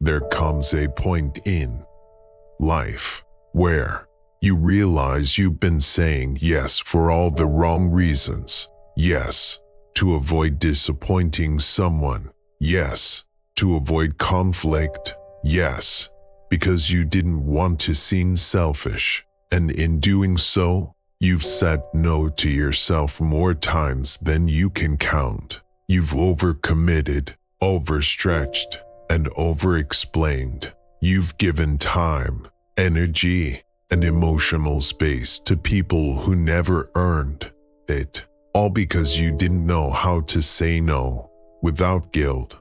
there comes a point in life where you realize you've been saying yes for all the wrong reasons. Yes, to avoid disappointing someone. Yes, to avoid conflict. Yes, because you didn't want to seem selfish. And in doing so, you've said no to yourself more times than you can count. You've overcommitted, overstretched, and over-explained. You've given time, energy, and emotional space to people who never earned it, all because you didn't know how to say no without guilt.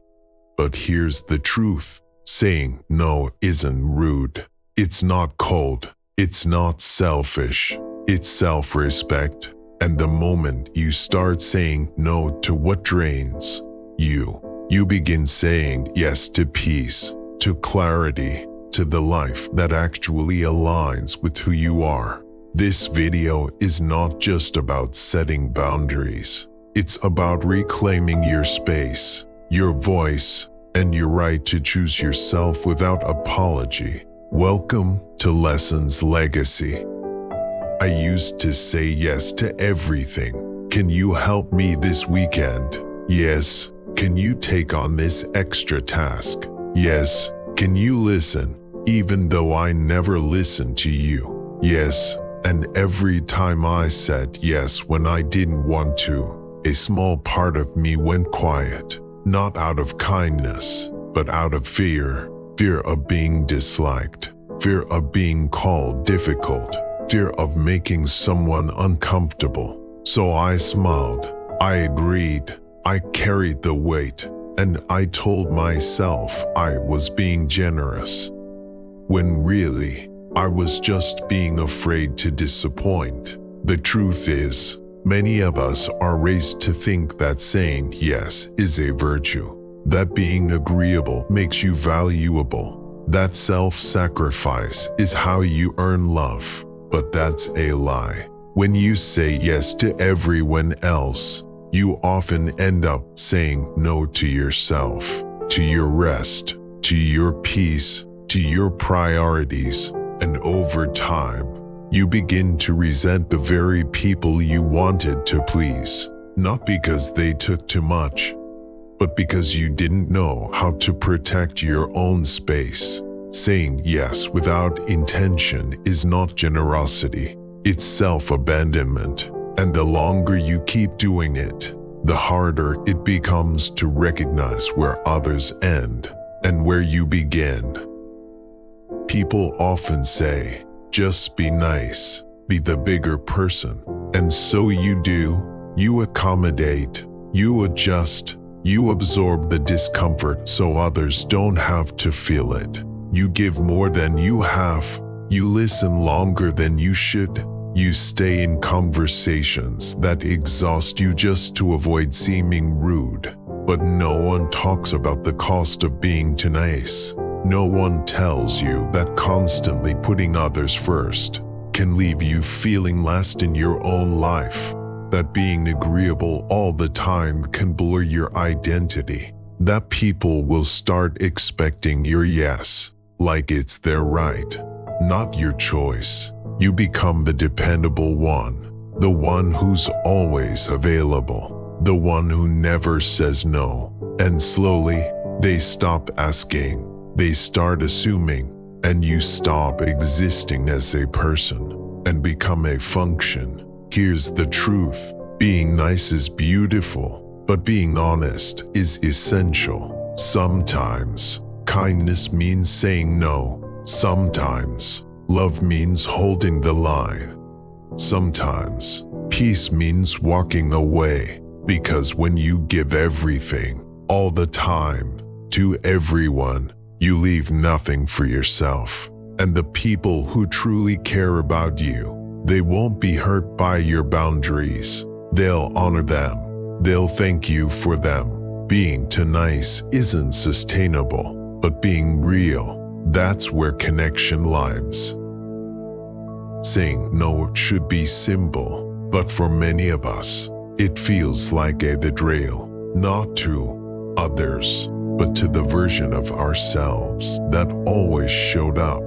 But here's the truth. Saying no isn't rude. It's not cold. It's not selfish. It's self-respect. And the moment you start saying no to what drains you begin saying yes to peace, to clarity, to the life that actually aligns with who you are. This video is not just about setting boundaries. It's about reclaiming your space, your voice, and your right to choose yourself without apology. Welcome to Lessons Legacy. I used to say yes to everything. Can you help me this weekend? Yes. Can you take on this extra task? Yes. Can you listen, even though I never listened to you? Yes. And every time I said yes when I didn't want to, a small part of me went quiet. Not out of kindness, but out of fear. Fear of being disliked. Fear of being called difficult. Fear of making someone uncomfortable. So I smiled. I agreed. I carried the weight. And I told myself I was being generous. When really, I was just being afraid to disappoint. The truth is, many of us are raised to think that saying yes is a virtue, that being agreeable makes you valuable, that self-sacrifice is how you earn love. But that's a lie. When you say yes to everyone else, you often end up saying no to yourself, to your rest, to your peace, to your priorities, and over time, you begin to resent the very people you wanted to please, not because they took too much, but because you didn't know how to protect your own space. Saying yes without intention is not generosity, it's self-abandonment. And the longer you keep doing it, the harder it becomes to recognize where others end and where you begin. People often say, just be nice, be the bigger person. And so you do. You accommodate, you adjust, you absorb the discomfort so others don't have to feel it. You give more than you have, you listen longer than you should. You stay in conversations that exhaust you just to avoid seeming rude. But no one talks about the cost of being too nice. No one tells you that constantly putting others first can leave you feeling last in your own life. That being agreeable all the time can blur your identity. That people will start expecting your yes, like it's their right, not your choice. You become the dependable one, the one who's always available, the one who never says no. And slowly, they stop asking, they start assuming, and you stop existing as a person and become a function. Here's the truth. Being nice is beautiful, but being honest is essential. Sometimes, kindness means saying no. Sometimes, love means holding the line. Sometimes, peace means walking away, because when you give everything, all the time, to everyone, you leave nothing for yourself. And the people who truly care about you, they won't be hurt by your boundaries. They'll honor them. They'll thank you for them. Being too nice isn't sustainable, but being real, that's where connection lives. Saying no should be simple, but for many of us, it feels like a betrayal, not to others, but to the version of ourselves that always showed up,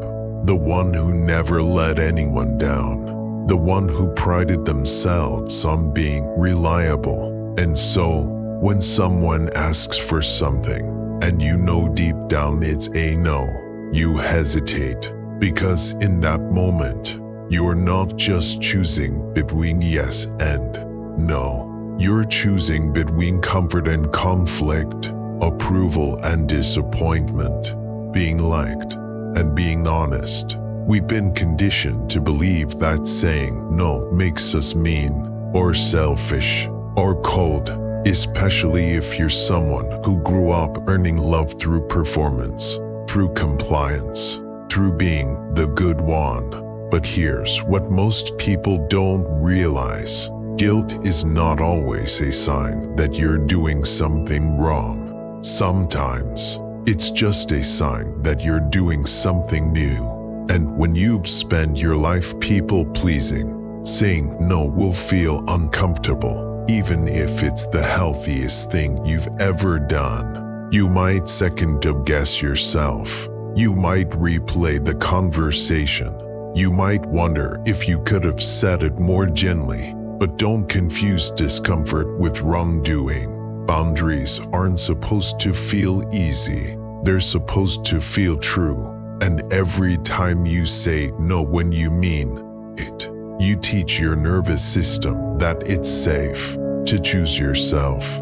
the one who never let anyone down, the one who prided themselves on being reliable. And so, when someone asks for something, and you know deep down it's a no, you hesitate, because in that moment, you're not just choosing between yes and no. You're choosing between comfort and conflict, approval and disappointment, being liked and being honest. We've been conditioned to believe that saying no makes us mean, or selfish, or cold, especially if you're someone who grew up earning love through performance, through compliance, through being the good one. But here's what most people don't realize. Guilt is not always a sign that you're doing something wrong. Sometimes, it's just a sign that you're doing something new. And when you've spent your life people-pleasing, saying no will feel uncomfortable, even if it's the healthiest thing you've ever done. You might second-guess yourself. You might replay the conversation. You might wonder if you could have said it more gently. But don't confuse discomfort with wrongdoing. Boundaries aren't supposed to feel easy. They're supposed to feel true. And every time you say no when you mean it, you teach your nervous system that it's safe to choose yourself.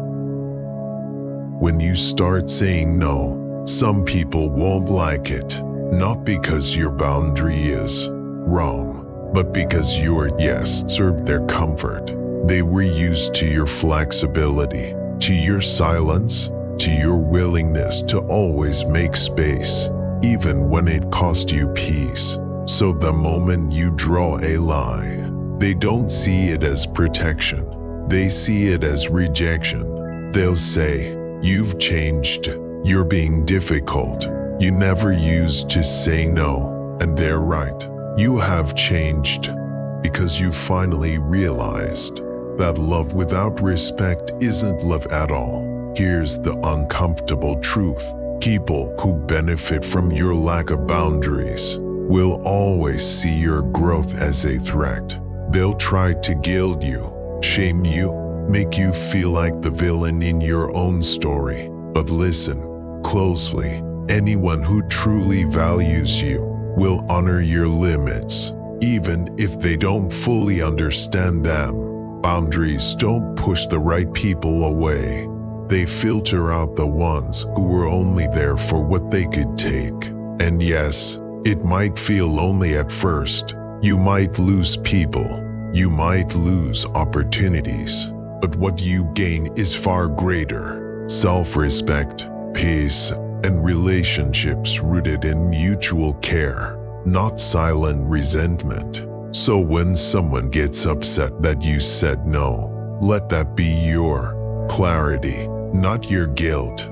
When you start saying no, some people won't like it, not because your boundary is wrong, but because your yes served their comfort. They were used to your flexibility, to your silence, to your willingness to always make space, even when it cost you peace. So the moment you draw a line, they don't see it as protection. They see it as rejection. They'll say, "You've changed. You're being difficult. You never used to say no." And they're right. You have changed because you finally realized that love without respect isn't love at all. Here's the uncomfortable truth. People who benefit from your lack of boundaries will always see your growth as a threat. They'll try to guilt you, shame you, make you feel like the villain in your own story. But listen closely. Anyone who truly values you will honor your limits, even if they don't fully understand them. Boundaries don't push the right people away. They filter out the ones who were only there for what they could take. And yes, it might feel lonely at first. You might lose people. You might lose opportunities. But what you gain is far greater. Self-respect, peace, and relationships rooted in mutual care, not silent resentment. So when someone gets upset that you said no, let that be your clarity, not your guilt.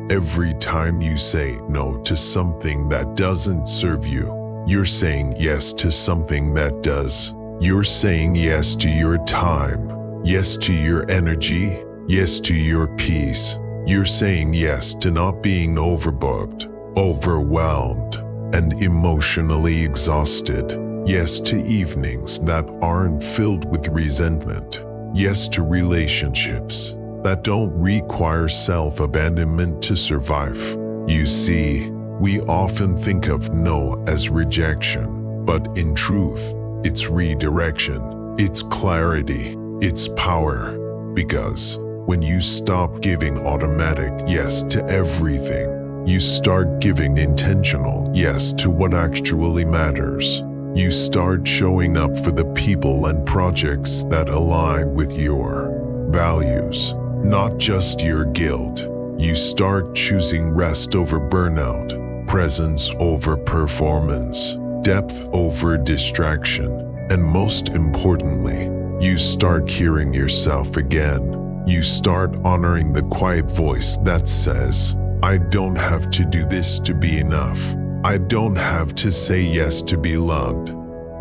Every time you say no to something that doesn't serve you, you're saying yes to something that does. You're saying yes to your time, yes to your energy, yes to your peace. You're saying yes to not being overbooked, overwhelmed, and emotionally exhausted. Yes to evenings that aren't filled with resentment. Yes to relationships that don't require self-abandonment to survive. You see, we often think of no as rejection, but in truth, it's redirection, it's clarity, it's power. Because when you stop giving automatic yes to everything, you start giving intentional yes to what actually matters. You start showing up for the people and projects that align with your values, not just your guilt. You start choosing rest over burnout, presence over performance, depth over distraction, and most importantly, you start hearing yourself again. You start honoring the quiet voice that says, "I don't have to do this to be enough. I don't have to say yes to be loved."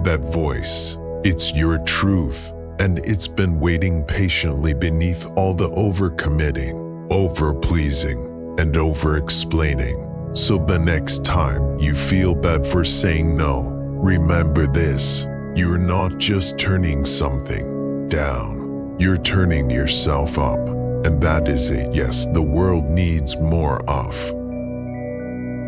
That voice, it's your truth, and it's been waiting patiently beneath all the overcommitting, overpleasing, and over-explaining. So the next time you feel bad for saying no, remember this: you're not just turning something down, you're turning yourself up. And that is a yes the world needs more of.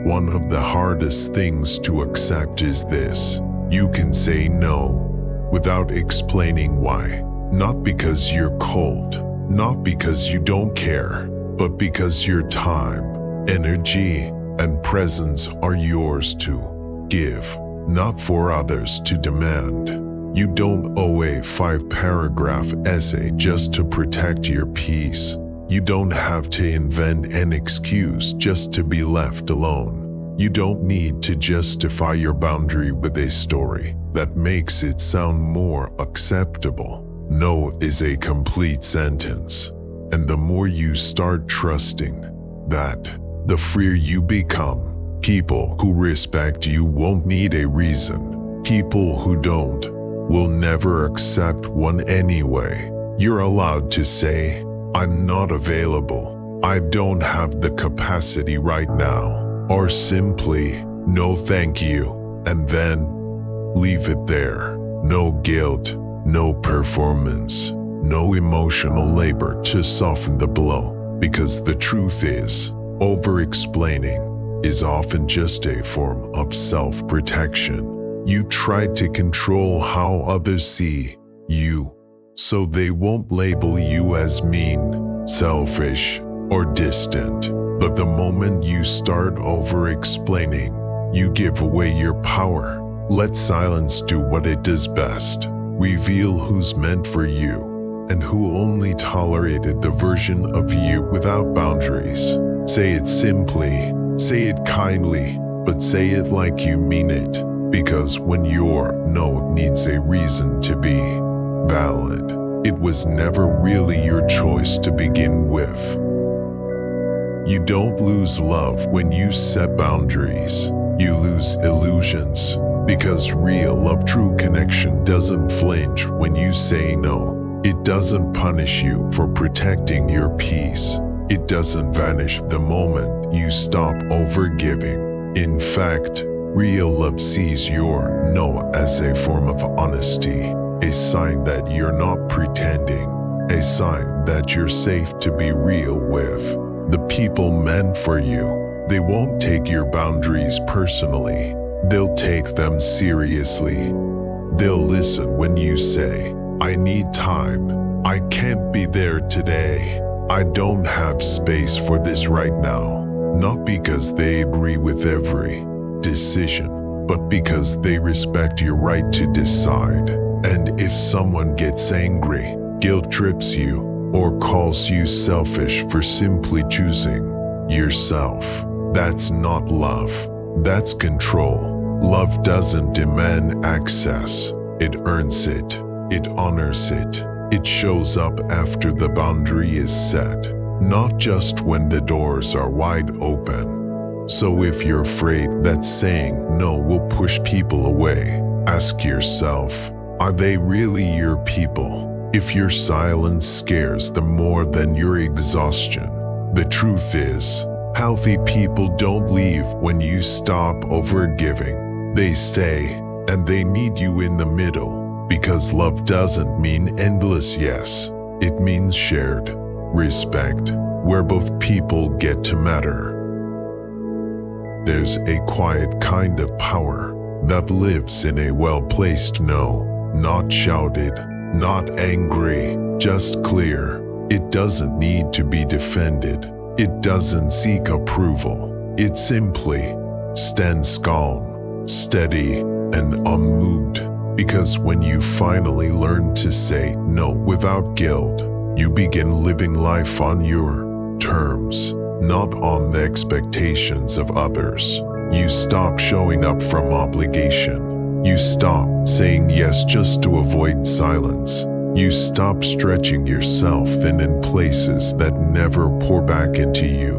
One of the hardest things to accept is this: you can say no without explaining why. Not because you're cold, not because you don't care, but because your time, energy, and presence are yours to give, not for others to demand. You don't owe a 5-paragraph essay just to protect your peace. You don't have to invent an excuse just to be left alone. You don't need to justify your boundary with a story that makes it sound more acceptable. No is a complete sentence, and the more you start trusting that, the freer you become. People who respect you won't need a reason. People who don't will never accept one anyway. You're allowed to say, "I'm not available. I don't have the capacity right now." Or simply, "No thank you," and then leave it there. No guilt, no performance, no emotional labor to soften the blow. Because the truth is, over-explaining is often just a form of self-protection. You try to control how others see you, so they won't label you as mean, selfish, or distant. But the moment you start over-explaining, you give away your power. Let silence do what it does best. Reveal who's meant for you, and who only tolerated the version of you without boundaries. Say it simply, say it kindly, but say it like you mean it. Because when your no needs a reason to be valid, it was never really your choice to begin with. You don't lose love when you set boundaries. You lose illusions. Because real love, true connection, doesn't flinch when you say no. It doesn't punish you for protecting your peace. It doesn't vanish the moment you stop overgiving. In fact, real love sees your no as a form of honesty, a sign that you're not pretending, a sign that you're safe to be real with. The people meant for you, they won't take your boundaries personally. They'll take them seriously. They'll listen when you say, "I need time. I can't be there today. I don't have space for this right now." Not because they agree with every decision, but because they respect your right to decide. And if someone gets angry, guilt trips you, or calls you selfish for simply choosing yourself, that's not love. That's control. Love doesn't demand access. It earns it. It honors it. It shows up after the boundary is set, not just when the doors are wide open. So if you're afraid that saying no will push people away, ask yourself, are they really your people? If your silence scares them more than your exhaustion, the truth is, healthy people don't leave when you stop overgiving. They stay, and they meet you in the middle. Because love doesn't mean endless yes. It means shared respect, where both people get to matter. There's a quiet kind of power that lives in a well-placed no, not shouted, not angry, just clear. It doesn't need to be defended. It doesn't seek approval. It simply stands calm, steady, and unmoved. Because when you finally learn to say no without guilt, you begin living life on your terms, not on the expectations of others. You stop showing up from obligation. You stop saying yes just to avoid silence. You stop stretching yourself thin in places that never pour back into you.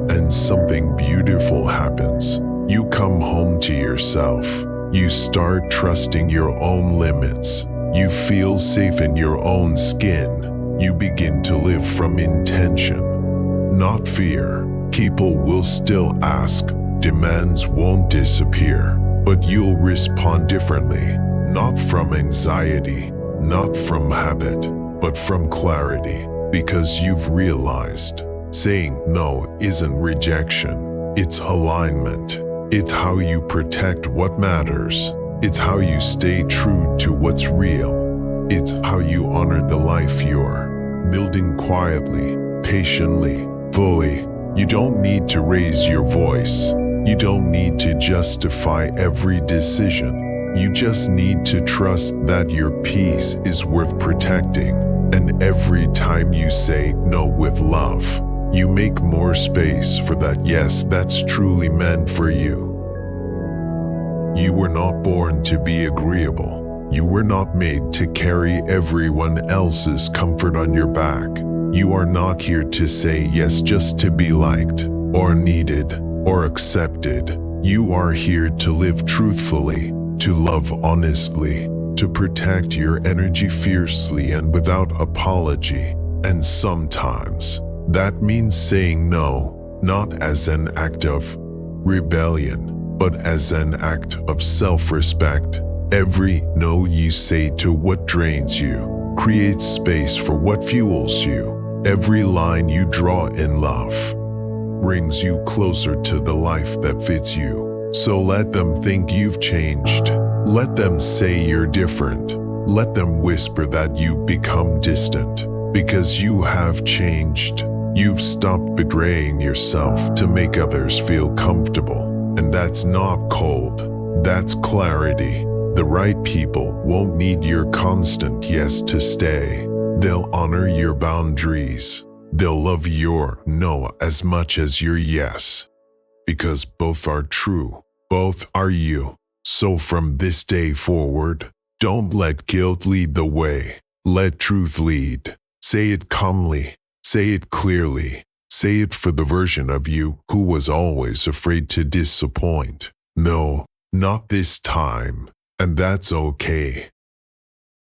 And something beautiful happens. You come home to yourself. You start trusting your own limits. You feel safe in your own skin. You begin to live from intention, not fear. People will still ask, demands won't disappear, but you'll respond differently, not from anxiety, not from habit, but from clarity, because you've realized saying no isn't rejection, it's alignment. It's how you protect what matters. It's how you stay true to what's real. It's how you honor the life you're building quietly, patiently, fully. You don't need to raise your voice. You don't need to justify every decision. You just need to trust that your peace is worth protecting. And every time you say no with love, you make more space for that yes that's truly meant for you. You were not born to be agreeable. You were not made to carry everyone else's comfort on your back. You are not here to say yes just to be liked, or needed, or accepted. You are here to live truthfully, to love honestly, to protect your energy fiercely and without apology. And sometimes, that means saying no, not as an act of rebellion, but as an act of self-respect. Every no you say to what drains you creates space for what fuels you. Every line you draw in love brings you closer to the life that fits you. So let them think you've changed. Let them say you're different. Let them whisper that you've become distant, because you have changed. You've stopped betraying yourself to make others feel comfortable. And that's not cold, that's clarity. The right people won't need your constant yes to stay. They'll honor your boundaries. They'll love your no as much as your yes. Because both are true, both are you. So from this day forward, don't let guilt lead the way. Let truth lead. Say it calmly. Say it clearly. Say it for the version of you who was always afraid to disappoint. No, not this time. And that's okay.